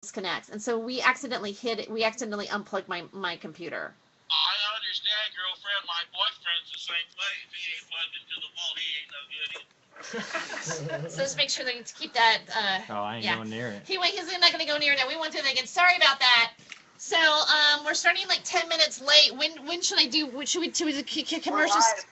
disconnects, and so we accidentally hit it. We accidentally unplugged my computer. I understand, girlfriend. My boyfriend's the same way. If he ain't plugged into the wall, he ain't no good either. So just make sure that you keep that. Oh, I ain't Yeah. going near it. He's not going to go near it now. We won't do that again. Sorry about that. So we're starting like 10 minutes late. When should I do? Should we commercials?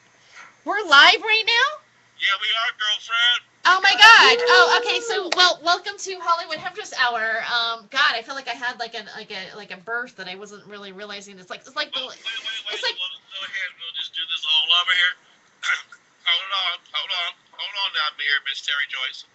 We're live right now. Yeah, we are, girlfriend. Oh my God! Oh, okay. So, welcome to Hollywood Hemptress Hour. God, I feel like I had like a birth that I wasn't really realizing. It's like Wait. It's like Go ahead. We'll just do this all over here. Hold on now, Miss Terry Joyce.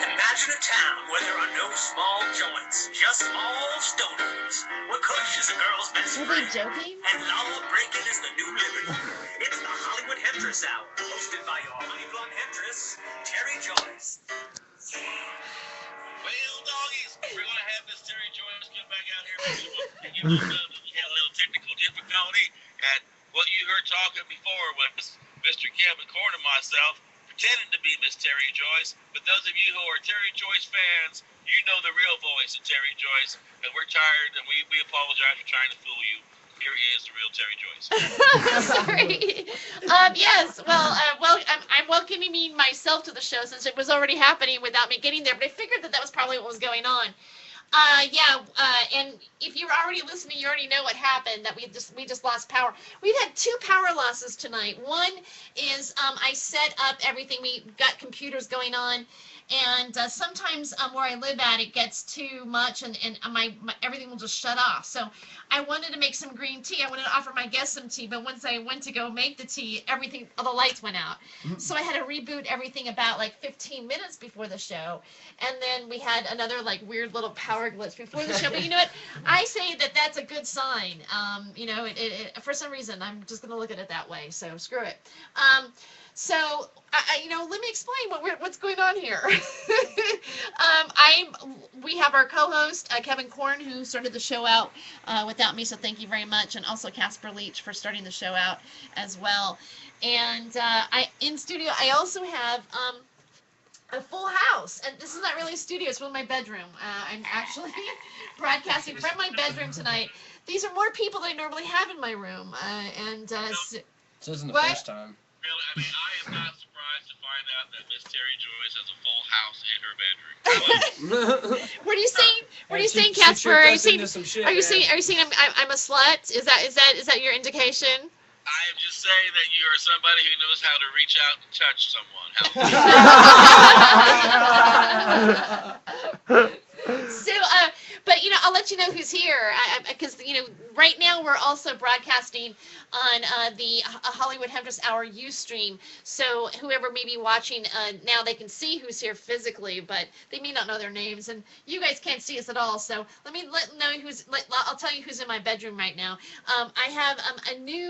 Imagine a town where there are no small joints, just small stoners. Where Kush is a girl's best Were they friend, joking? and law breaking is the new liberty. It's the Hollywood Hemptress Hour, hosted by your honey blonde Hemptress, Terry Joyce. Well, doggies, we're gonna have Miss Terry Joyce come back out here. We had a little technical difficulty, and what you heard talking before was Mr. Kevin Corn and myself pretending to be Miss Terry Joyce. But those of you who are Terry Joyce fans, you know the real voice of Terry Joyce, and we're tired, and we apologize for trying to fool you. Here is the real Terry Joyce. Sorry. Yes. Well, I'm welcoming myself to the show since it was already happening without me getting there. But I figured that was probably what was going on. And if you're already listening, you already know what happened. That we just lost power. We've had 2 power losses tonight. One is I set up everything. We got computers going on, and sometimes where I live at, it gets too much, and my everything will just shut off. So I wanted to make some green tea. I wanted to offer my guests some tea, but once I went to go make the tea, all the lights went out. So I had to reboot everything about like 15 minutes before the show, and then we had another like weird little power glitch before the show. But you know what? I say that that's a good sign. For some reason, I'm just going to look at it that way. So screw it. So, let me explain what's going on here. We have our co-host, Kevin Korn, who started the show out without me, so thank you very much, and also Casper Leach for starting the show out as well. And in studio, I also have a full house, and this is not really a studio, it's really my bedroom. I'm actually broadcasting from my bedroom tonight. These are more people than I normally have in my room, So this isn't the What? first time. Really, I am not surprised to find out that Miss Terry Joyce has a full house in her bedroom. What are you saying? What are you saying, She Casper? tricked Are you us saying? into some shit, Are you man. saying? Are you saying I'm a slut? Is that your indication? I am just saying that you are somebody who knows how to reach out and touch someone. So, but I'll let you know who's here because right now we're also broadcasting on the Hollywood Hemptress Hour Ustream. So whoever may be watching now, they can see who's here physically, but they may not know their names, and you guys can't see us at all. So I'll tell you who's in my bedroom right now. I have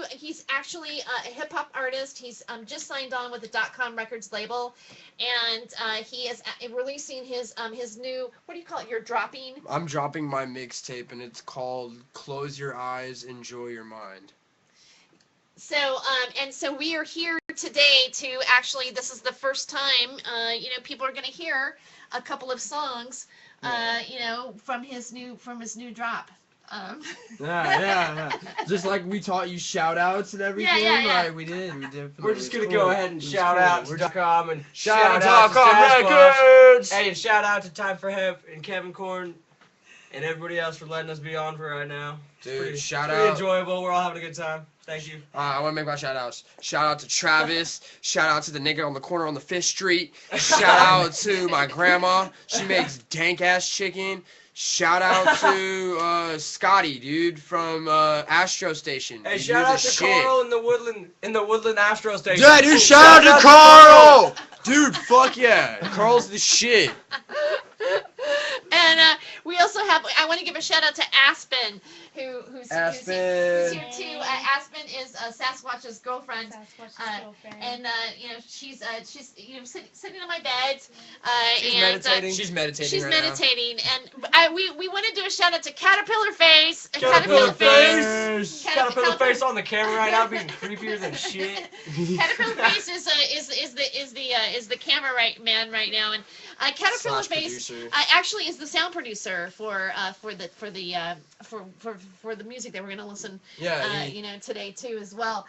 he's actually a hip hop artist. He's just signed on with the .com Records label, and he is releasing his new, what do you call it? You're dropping. I'm dropping my mixtape, and it's called Close Your Eyes, Enjoy Your Mind. So, so we are here today to actually, this is the first time, people are going to hear a couple of songs, from his new drop. Yeah. Just like we taught you shout-outs and everything. Yeah. Right, we did. We're just gonna go ahead and shout out to .com and Shout out out to .com Stash Boss. Records! Hey, and shout out to Time for Hemp and Kevin Korn and everybody else for letting us be on for right now. Dude, shout Pretty out. enjoyable. We're all having a good time. Thank you. I want to make my shout-outs. Shout out to Travis. Shout out to the nigga on the corner on the 5th Street. Shout out to my grandma. She makes dank-ass chicken. Shout out to Scotty, dude, from Astro Station. Hey, Dude, shout you're out the to shit. Carl in the Woodland Astro Station. Yeah, dude, shout out to Carl! Dude, fuck yeah. Carl's the shit. And we also have, I want to give a shout out to Aspen, who's Aspen. here too. Aspen is Sasquatch's girlfriend. And she's sitting on my bed. She's and meditating. She's meditating. she's right meditating, and we want to do a shout out to Caterpillar Face. Caterpillar Face. Caterpillar face on the camera right now, being creepier than shit. Caterpillar Face is the camera man right now, and Caterpillar Slash Face producer. actually is the sound producer for the music that we're gonna listen today too as well.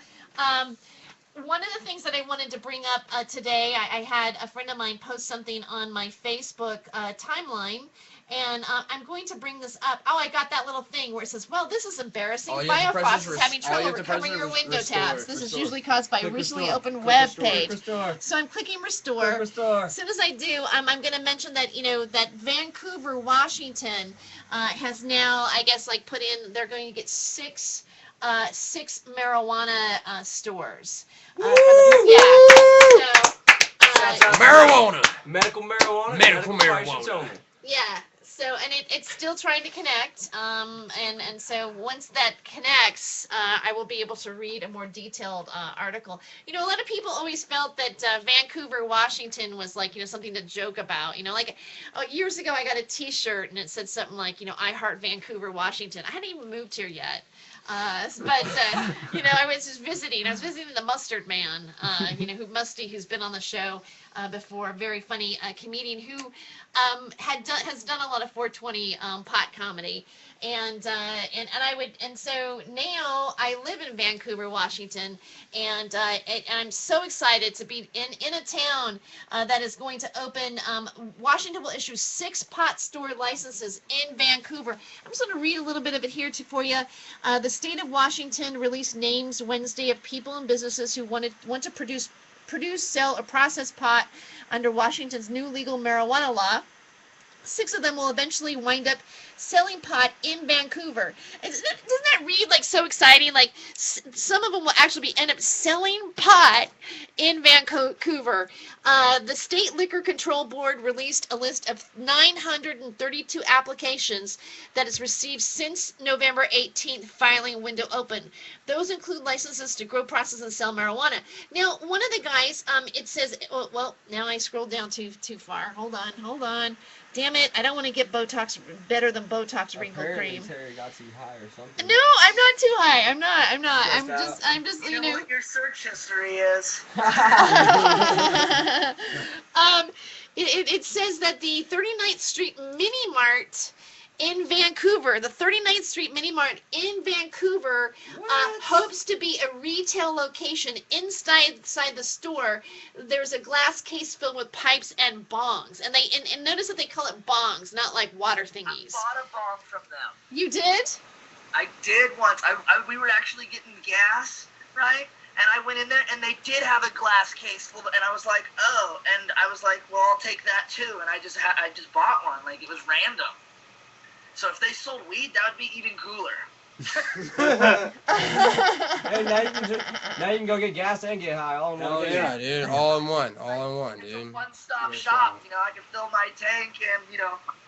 One of the things that I wanted to bring up today, I had a friend of mine post something on my Facebook timeline, and I'm going to bring this up. Oh, I got that little thing where it says, well, this is embarrassing. Firefox is having trouble recovering your window tabs. This is usually caused by a recently opened web page. So I'm clicking restore. As soon as I do, I'm going to mention that, that Vancouver, Washington has now, I guess, put in, they're going to get six marijuana stores. Marijuana. Medical marijuana. Medical marijuana. patients only. Yeah. So, and it's still trying to connect. And so once that connects, I will be able to read a more detailed article. A lot of people always felt that Vancouver, Washington was something to joke about. Years ago I got a T-shirt and it said something like, I heart Vancouver, Washington. I hadn't even moved here yet. I was just visiting. I was visiting the Mustard Man, who's been on the show before. Very funny comedian who has done a lot of 420 pot comedy, and so now I live in Vancouver, Washington, and I'm so excited to be in a town that is going to open. Washington will issue 6 pot store licenses in Vancouver. I'm just going to read a little bit of it here for you. The state of Washington released names Wednesday of people and businesses who want to produce, sell, or process pot under Washington's new legal marijuana law. 6 of them will eventually wind up selling pot in Vancouver. Doesn't that read so exciting? Some of them will actually end up selling pot in Vancouver. The State Liquor Control Board released a list of 932 applications that it's received since November 18th filing window open. Those include licenses to grow, process, and sell marijuana. Now, one of the guys, it says, now I scrolled down too far. Hold on. Damn it, I don't want to get Botox better than Botox wrinkle cream. Terry got too high or something. No, I'm not too high. I'm not. I'm just You know what your search history is. It says that the 39th Street Mini Mart in Vancouver, the 39th Street Mini Mart in Vancouver, hopes to be a retail location. Inside the store, there's a glass case filled with pipes and bongs, and notice that they call it bongs, not like water thingies. I bought a bong from them. You did? I did once. We were actually getting gas, right? And I went in there, and they did have a glass case full, and I was like, oh, and I was like, well, I'll take that too, and I just bought one, it was random. So if they sold weed, that would be even cooler. Hey, now you can go get gas and get high all in one day. Yeah, dude. All in one, dude. It's a one-stop shop. I can fill my tank and,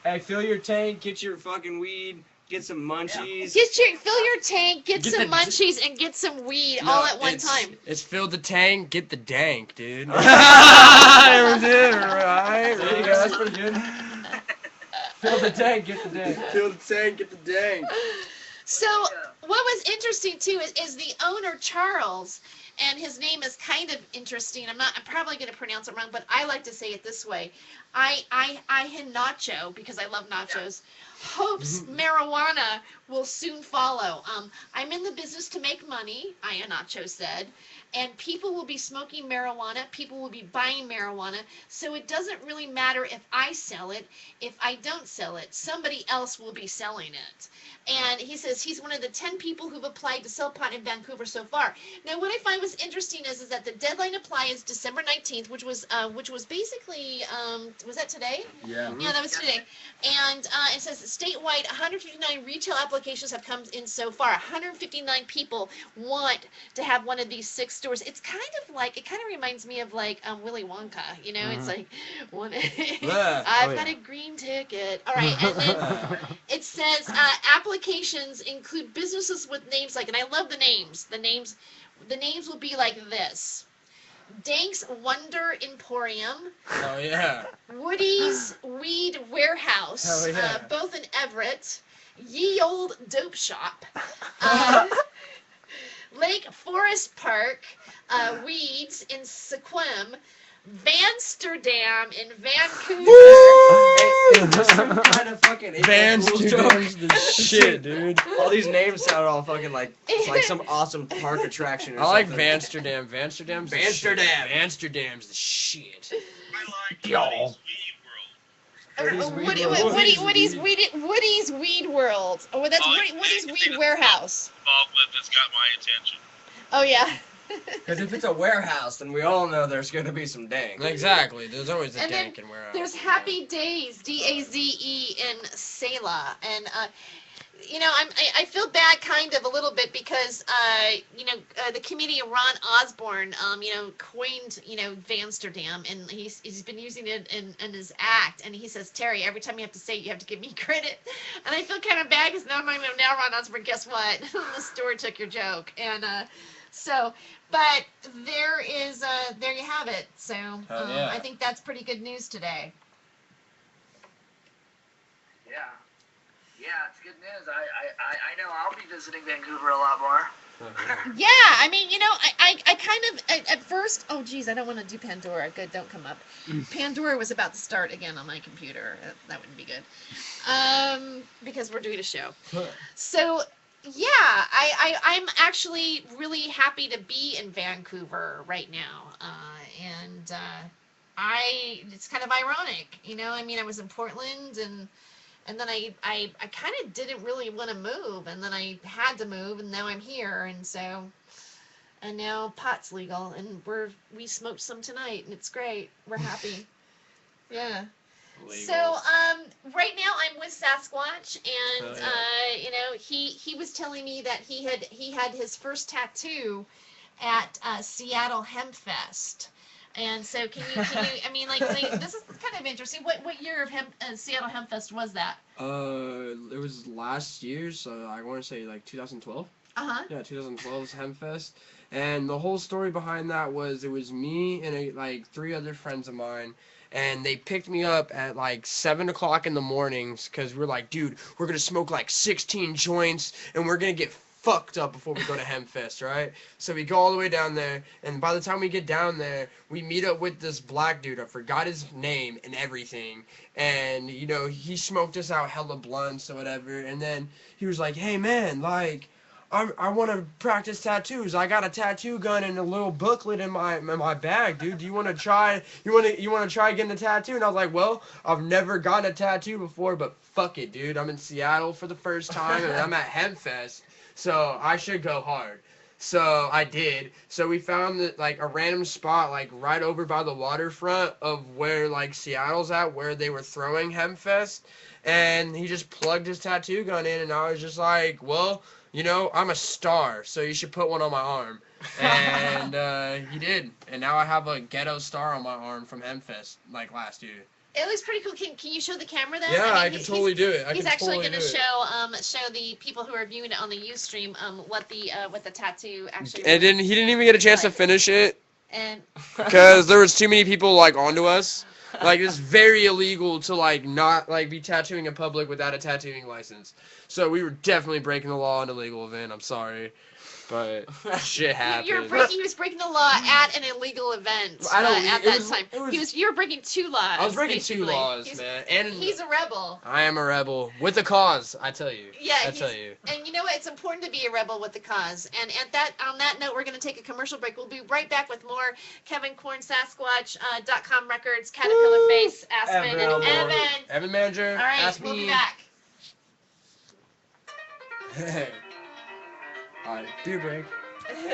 Hey, fill your tank, get your fucking weed, get some munchies. Fill your tank, get some munchies, and get some weed all at one time. It's fill the tank, get the dank, dude. There we did, right? There you go, that's pretty good. Fill the tank, get the dank. Fill the tank, get the dank. So what was interesting too is the owner Charles, and his name is kind of interesting. I'm probably going to pronounce it wrong, but I like to say it this way. I Nacho, because I love nachos. Hopes marijuana will soon follow. I'm in the business to make money, Nacho said, and people will be smoking marijuana. People will be buying marijuana. So it doesn't really matter if I sell it. If I don't sell it, somebody else will be selling it. And he says he's one of the 10 people who've applied to sell pot in Vancouver so far. Now, what I find was interesting is that the deadline to apply is December 19th, which was basically, was that today? Yeah. Yeah, that was today. And it says statewide 159 retail applications have come in so far. 159 people want to have one of these 6 stores. It's kind of like, it kind of reminds me of like Willy Wonka, you know? It's like, one, Yeah. I've Oh, got yeah. a green ticket. All right, and then it says applications include businesses with names like, and I love the names. The names will be like this: Dank's Wonder Emporium, Oh yeah. Woody's Weed Warehouse, Hell yeah. both in Everett, Ye Old Dope Shop, uh, Lake Forest Park, Weeds in Sequim, Vansterdam in Vancouver. Hey, is this some kind of fucking April Fool's joke? Vansterdam's the shit, dude. All these names sound all fucking like it's like some awesome park attraction or I like something. Vansterdam. Vansterdam's the shit. Vansterdam. Amsterdam's the shit. I like Y'all. Woody's Weed World. Woody's Weed World. Oh, that's Woody's Weed Warehouse. Fog lift that's got my attention. Oh yeah. Because if it's a warehouse, then we all know there's gonna be some dank. Exactly. There's always a And then dank in warehouse. There's Happy Days, DAZE in Selah, and I feel bad kind of a little bit because the comedian Ron Osborne coined Vansterdam, and he's been using it in his act, and he says, Terry, every time you have to say it, you have to give me credit, and I feel kind of bad because now Ron Osborne, guess what? The store took your joke, and but there you have it. So yeah. I think that's pretty good news today. Yeah, it's good news. I know I'll be visiting Vancouver a lot more. Yeah, I mean, I kind of, at first, oh, geez, I don't want to do Pandora. Good, don't come up. Pandora was about to start again on my computer. That wouldn't be good. Because we're doing a show. So, yeah, I'm actually really happy to be in Vancouver right now. And it's kind of ironic, I mean, I was in Portland, and then I kind of didn't really want to move, and then I had to move, and now I'm here, and now pot's legal, and we smoked some tonight, and it's great. We're happy. Yeah. Legal. So right now I'm with Sasquatch, and he was telling me that he had his first tattoo at Seattle Hempfest. And so can you I mean, like this is kind of interesting. What year of Seattle Hempfest was that? It was last year, so I want to say like 2012. Uh-huh. Yeah, 2012's Hempfest. And the whole story behind that was it was me and 3 other friends of mine, and they picked me up at like 7 o'clock in the mornings because we're like, dude, we're gonna smoke like 16 joints and we're gonna get fucked up before we go to Hempfest, right? So we go all the way down there, and by the time we get down there, we meet up with this black dude. I forgot his name and everything, and he smoked us out hella blunts or whatever, and then he was like, hey man, like I want to practice tattoos. I got a tattoo gun and a little booklet in my bag, dude. Do you want to try? You want to try getting a tattoo? And I was like, well, I've never gotten a tattoo before, but fuck it, dude. I'm in Seattle for the first time, and I'm at Hempfest, so I should go hard. So I did. So we found that a random spot right over by the waterfront of where Seattle's at, where they were throwing Hempfest, and he just plugged his tattoo gun in, and I was just like, well, I'm a star, so you should put one on my arm. And he did. And now I have a ghetto star on my arm from Hempfest, last year. It was pretty cool. Can you show the camera that? Yeah, I can totally do it. He's actually going to show the people who are viewing it on the Ustream what the tattoo actually. And he didn't even get a chance to finish it. And because there was too many people onto us. It's very illegal to not be tattooing in public without a tattooing license. So we were definitely breaking the law in a legal event. I'm sorry, but shit happened. He was breaking the law at an illegal event at that time. You were breaking 2 laws. I was breaking basically. 2 laws, man. And he's a rebel. I am a rebel with a cause. I tell you. Yeah, I tell you. And you know what? It's important to be a rebel with the cause. And on that note, we're going to take a commercial break. We'll be right back with more Kevin Korn, Sasquatch.com Records, Caterpillar Face, Aspen, and Evan. Evan Manager. All right, ask we'll me. be back. Hey. Alright, beer break. I'll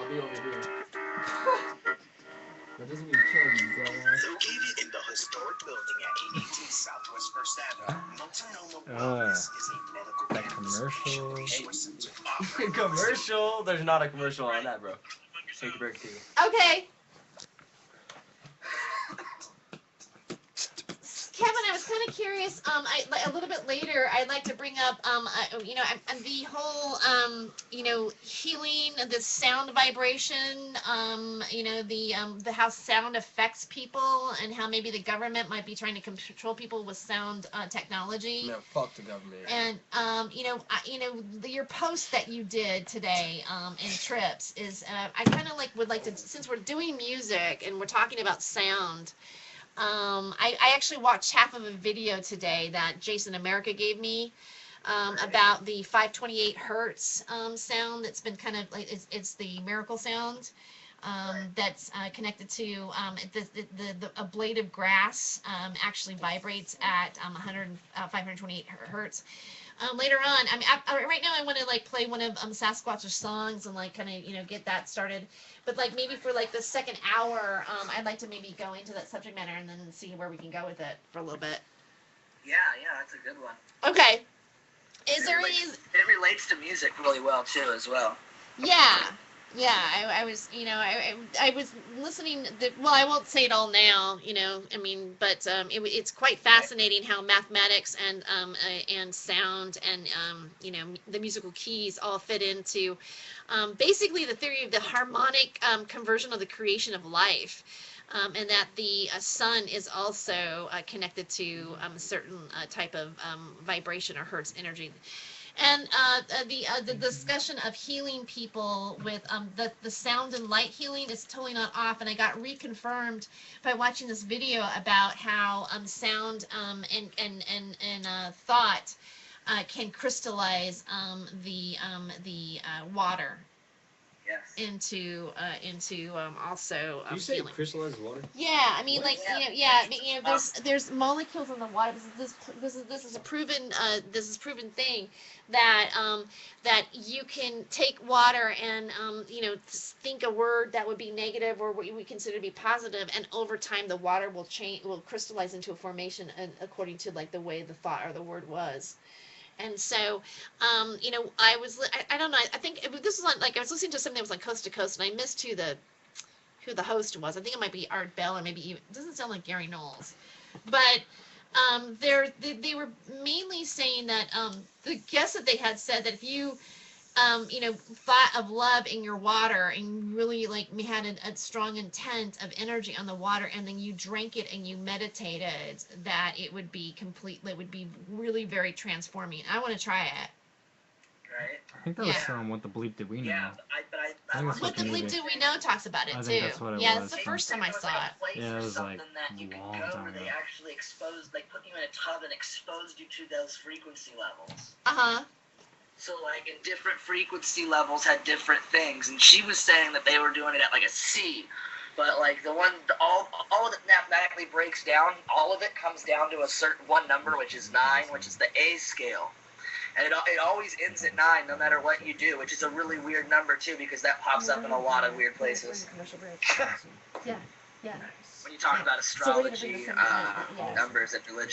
be over here. That doesn't mean kill you, bro. Located in the historic building at 82 Southwest First Avenue, Multnomah Wellness is a medical that cannabis commercial. patient choice center Commercial? There's not a commercial on that, bro. Take a break, too. Okay. Kevin, I was kind of curious. A little bit later, I'd like to bring up, the whole, healing, the sound vibration, the how sound affects people, and how maybe the government might be trying to control people with sound technology. No, fuck the government. And your post that you did today in Trips is, I kind of would like to, since we're doing music and we're talking about sound. I actually watched half of a video today that Jason America gave me about the 528 hertz sound that's been kind of like it's the miracle sound that's connected to a blade of grass actually vibrates at 528 hertz. Later on, right now I want to play one of Sasquatch's songs and kind of get that started. But maybe for the second hour, I'd like to maybe go into that subject matter and then see where we can go with it for a little bit. Yeah, that's a good one. Okay. Is there any? It relates to music really well too, as well. Yeah. I was, I was listening. I won't say it all now, but it's quite fascinating how mathematics and sound and the musical keys all fit into basically the theory of the harmonic conversion of the creation of life. And that the sun is also connected to a certain type of vibration or hertz energy. And the discussion of healing people with the sound and light healing is totally not off. And I got reconfirmed by watching this video about how sound and thought can crystallize the water. Yes. Into also Did you say healing. crystallized water? Yeah, there's molecules in the water. This is a proven thing that you can take water and think a word that would be negative or what we consider to be positive, and over time the water will crystallize into a formation according to the way the thought or the word was. And so, I don't know. I think this was I was listening to something that was on Coast to Coast, and I missed who the host was. I think it might be Art Bell, or maybe even, it doesn't sound like Gary Knowles. But they were mainly saying that the guests that they had said that if you thought of love in your water and really had a strong intent of energy on the water, and then you drank it and you meditated, that it would be really very transforming. I want to try it. Right? I think that was from What the Bleep Did We Know. Yeah, I What the Bleep Did We Know talks about it I too. think that's what it yeah, was. it's the first time I saw it. Yeah, it was something that you could long go time where they ago. actually put you in a tub and exposed you to those frequency levels. So in different frequency levels had different things, and she was saying that they were doing it at a C, but all of it mathematically breaks down. All of it comes down to a certain one number, which is 9, which is the A scale, and it always ends at 9 no matter what you do, which is a really weird number too, because that pops up in a lot of weird places. Yeah. When you talk about astrology, numbers and religion.